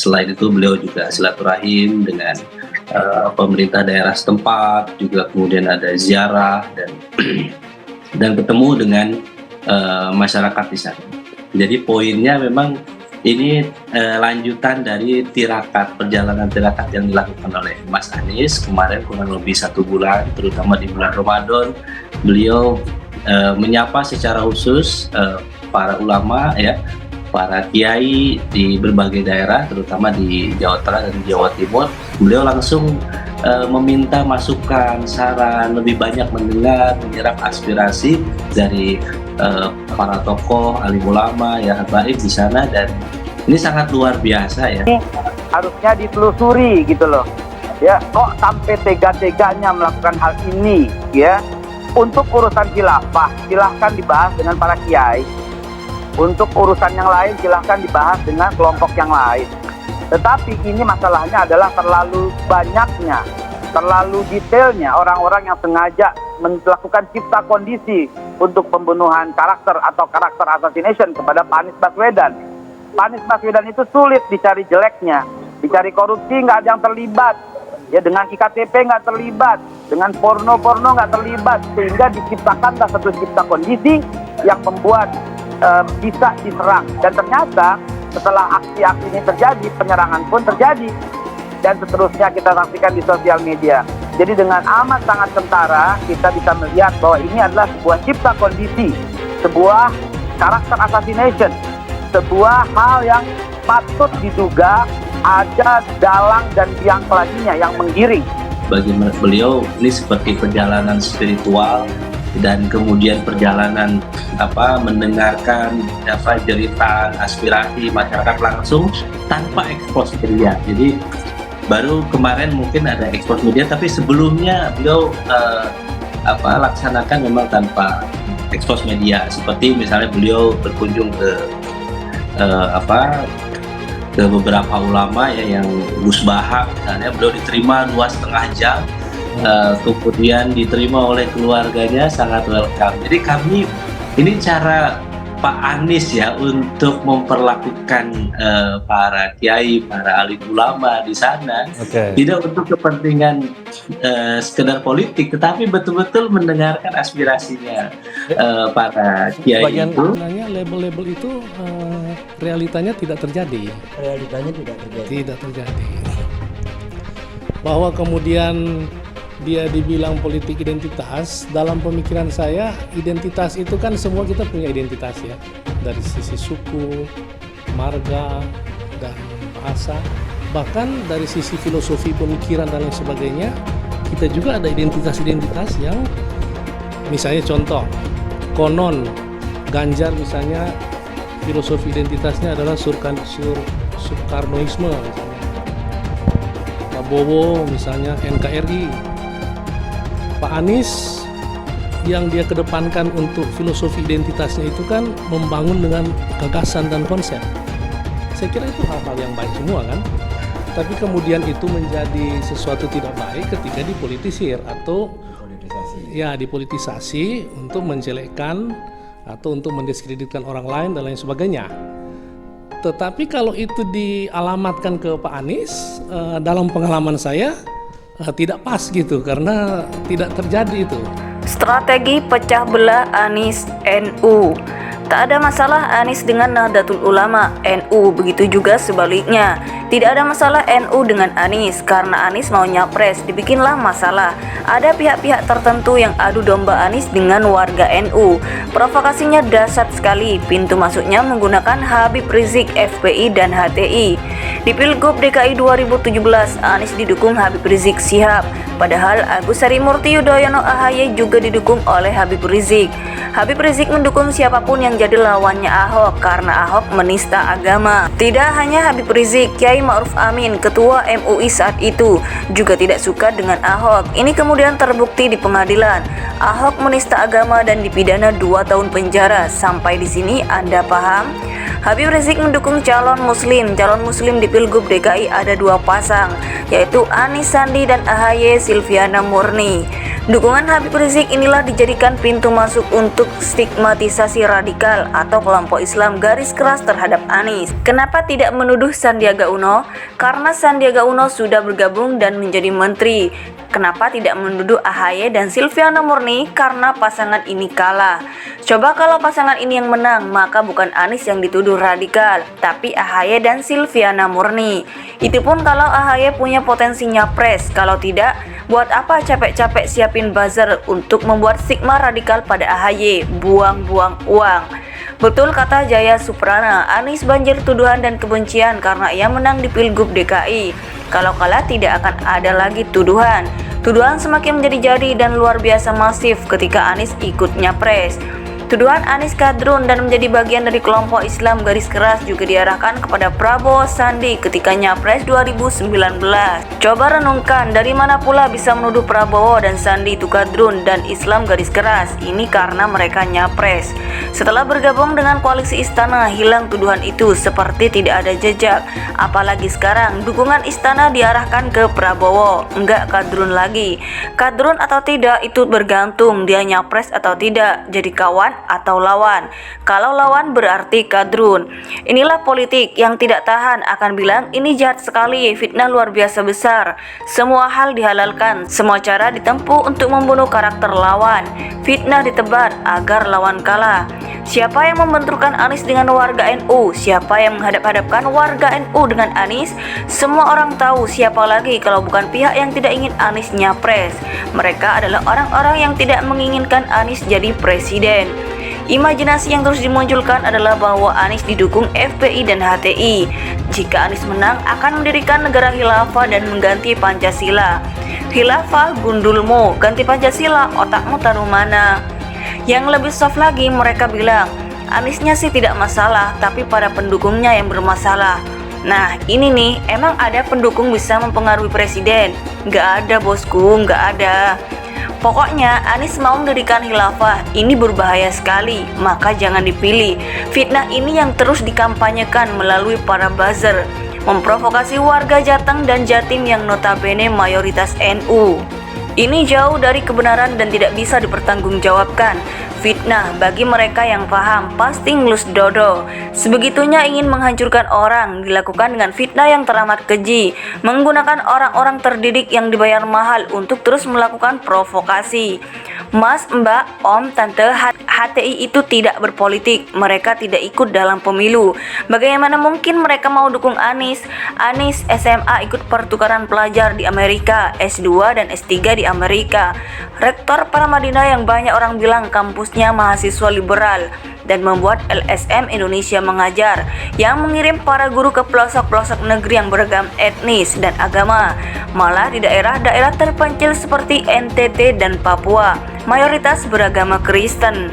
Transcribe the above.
Selain itu beliau juga silaturahim dengan pemerintah daerah setempat, juga kemudian ada ziarah dan ketemu dengan masyarakat di sana. Jadi poinnya memang ini lanjutan dari perjalanan tirakat yang dilakukan oleh Mas Anies kemarin kurang lebih 1 bulan, terutama di bulan Ramadan. Beliau menyapa secara khusus para ulama, ya, para kiai di berbagai daerah, terutama di Jawa Tengah dan Jawa Timur. Beliau langsung meminta masukan, saran, lebih banyak mendengar, menyerap aspirasi dari para tokoh, alim ulama, ya habaib di sana, dan ini sangat luar biasa ya. Ini harusnya ditelusuri gitu loh. Ya, kok sampai tega-teganya melakukan hal ini, ya. Untuk urusan khilafah, silahkan dibahas dengan para kiai. Untuk urusan yang lain, silahkan dibahas dengan kelompok yang lain. Tetapi ini masalahnya adalah terlalu banyaknya, terlalu detailnya orang-orang yang sengaja melakukan cipta kondisi untuk pembunuhan karakter atau karakter assassination kepada Pak Anies Baswedan. Pak Anies Baswedan itu sulit dicari jeleknya, dicari korupsi nggak ada yang terlibat, ya dengan IKTP nggak terlibat, dengan porno nggak terlibat, sehingga diciptakanlah satu cipta kondisi yang membuat bisa diserang. Dan ternyata setelah aksi-aksi ini terjadi, penyerangan pun terjadi, dan seterusnya kita saksikan di sosial media. Jadi dengan amat sangat kentara kita bisa melihat bahwa ini adalah sebuah cipta kondisi, sebuah karakter assassination, sebuah hal yang patut diduga ada dalang dan biang keladinya yang menggiring. Bagi beliau ini seperti perjalanan spiritual, dan kemudian perjalanan mendengarkan jeritan aspirasi masyarakat langsung tanpa ekspos media. Jadi baru kemarin mungkin ada ekspos media, tapi sebelumnya beliau laksanakan memang tanpa ekspos media. Seperti misalnya beliau berkunjung ke beberapa ulama ya, yang Gus Baha misalnya, beliau diterima 2,5 jam. Kemudian diterima oleh keluarganya, sangat welcome. Jadi ini cara Pak Anies ya untuk memperlakukan para kiai, para alim ulama di sana, tidak untuk kepentingan sekedar politik, tetapi betul-betul mendengarkan aspirasinya para kiai. Bagian sebenarnya label-label itu realitanya tidak terjadi. Tidak terjadi. Bahwa kemudian dia dibilang politik identitas, dalam pemikiran saya identitas itu kan semua kita punya identitas ya, dari sisi suku, marga, dan bahasa, bahkan dari sisi filosofi pemikiran dan lain sebagainya. Kita juga ada identitas-identitas yang misalnya contoh, konon Ganjar misalnya filosofi identitasnya adalah Soekarnoisme misalnya, Prabowo misalnya NKRI. Pak Anies yang dia kedepankan untuk filosofi identitasnya itu kan membangun dengan gagasan dan konsep. Saya kira itu hal-hal yang baik semua kan. Tapi kemudian itu menjadi sesuatu tidak baik ketika dipolitisir atau dipolitisasi untuk menjelekkan atau untuk mendiskreditkan orang lain dan lain sebagainya. Tetapi kalau itu dialamatkan ke Pak Anies, dalam pengalaman saya tidak pas gitu, karena tidak terjadi itu. Strategi pecah belah Anies NU. Tak ada masalah Anies dengan Nahdlatul Ulama NU, begitu juga sebaliknya. Tidak ada masalah NU dengan Anies, karena Anies mau nyapres, dibikinlah masalah. Ada pihak-pihak tertentu yang adu domba Anies dengan warga NU. Provokasinya dahsyat sekali, pintu masuknya menggunakan Habib Rizik FPI dan HTI. Di Pilgub DKI 2017, Anies didukung Habib Rizik Syihab, padahal Agus Harimurti Yudhoyono AHY juga didukung oleh Habib Rizik. Habib Rizik mendukung siapapun yang jadi lawannya Ahok karena Ahok menista agama. Tidak hanya Habib Rizik, Kiai Ma'ruf Amin, ketua MUI saat itu, juga tidak suka dengan Ahok. Ini kemudian terbukti di pengadilan. Ahok menista agama dan dipidana 2 tahun penjara. Sampai di sini Anda paham? Habib Rizik mendukung calon muslim. Calon muslim di Pilgub DKI ada 2 pasang, yaitu Anies Sandi dan AHY Silviana Murni. Dukungan Habib Rizik inilah dijadikan pintu masuk untuk stigmatisasi radikal atau kelompok Islam garis keras terhadap Anies. Kenapa tidak menuduh Sandiaga Uno? Karena Sandiaga Uno sudah bergabung dan menjadi menteri. Kenapa tidak menuduh AHY dan Silviana Murni? Karena pasangan ini kalah. Coba kalau pasangan ini yang menang, maka bukan Anies yang dituduh radikal, tapi AHY dan Silviana Murni. Itu pun kalau AHY punya potensi nyapres. Kalau tidak, buat apa capek-capek siapin buzzer untuk membuat stigma radikal pada AHY? Buang-buang uang. Betul kata Jaya Suprana, Anies banjir tuduhan dan kebencian karena ia menang di Pilgub DKI. Kalau kalah tidak akan ada lagi tuduhan. Tuduhan semakin menjadi-jadi dan luar biasa masif ketika Anies ikut nyapres. Tuduhan Anies kadrun dan menjadi bagian dari kelompok Islam garis keras juga diarahkan kepada Prabowo Sandi ketika nyapres 2019. Coba renungkan, dari mana pula bisa menuduh Prabowo dan Sandi itu kadrun dan Islam garis keras? Ini karena mereka nyapres. Setelah bergabung dengan koalisi Istana, hilang tuduhan itu seperti tidak ada jejak. Apalagi sekarang dukungan Istana diarahkan ke Prabowo, enggak kadrun lagi. Kadrun atau tidak itu bergantung dia nyapres atau tidak, jadi kawan atau lawan. Kalau lawan berarti kadrun. Inilah politik yang tidak tahan akan bilang ini jahat sekali, fitnah luar biasa besar. Semua hal dihalalkan, semua cara ditempuh untuk membunuh karakter lawan. Fitnah ditebar agar lawan kalah. Siapa yang membenturkan Anies dengan warga NU? Siapa yang menghadap-hadapkan warga NU dengan Anies? Semua orang tahu, siapa lagi kalau bukan pihak yang tidak ingin Anies nyapres. Mereka adalah orang-orang yang tidak menginginkan Anies jadi presiden. Imajinasi yang terus dimunculkan adalah bahwa Anies didukung FPI dan HTI. Jika Anies menang, akan mendirikan negara khilafah dan mengganti Pancasila. Khilafah gundulmu, ganti Pancasila, otakmu taruh mana? Yang lebih soft lagi, mereka bilang Aniesnya sih tidak masalah, tapi para pendukungnya yang bermasalah. Nah ini nih, emang ada pendukung bisa mempengaruhi presiden? Nggak ada bosku, nggak ada. Pokoknya Anies mau mendirikan khilafah, ini berbahaya sekali, maka jangan dipilih. Fitnah ini yang terus dikampanyekan melalui para buzzer, memprovokasi warga Jateng dan Jatim yang notabene mayoritas NU. Ini jauh dari kebenaran dan tidak bisa dipertanggungjawabkan. Fitnah bagi mereka yang paham pasti ngelus dodo. Sebegitunya ingin menghancurkan orang dilakukan dengan fitnah yang teramat keji, menggunakan orang-orang terdidik yang dibayar mahal untuk terus melakukan provokasi. Mas, Mbak, Om, Tante, HTI itu tidak berpolitik. Mereka tidak ikut dalam pemilu. Bagaimana mungkin mereka mau dukung Anies? Anies SMA ikut pertukaran pelajar di Amerika, S2 dan S3 di Amerika. Rektor Paramadina yang banyak orang bilang kampusnya mahasiswa liberal dan membuat LSM Indonesia Mengajar yang mengirim para guru ke pelosok-pelosok negeri yang beragam etnis dan agama. Malah di daerah-daerah terpencil seperti NTT dan Papua, mayoritas beragama Kristen.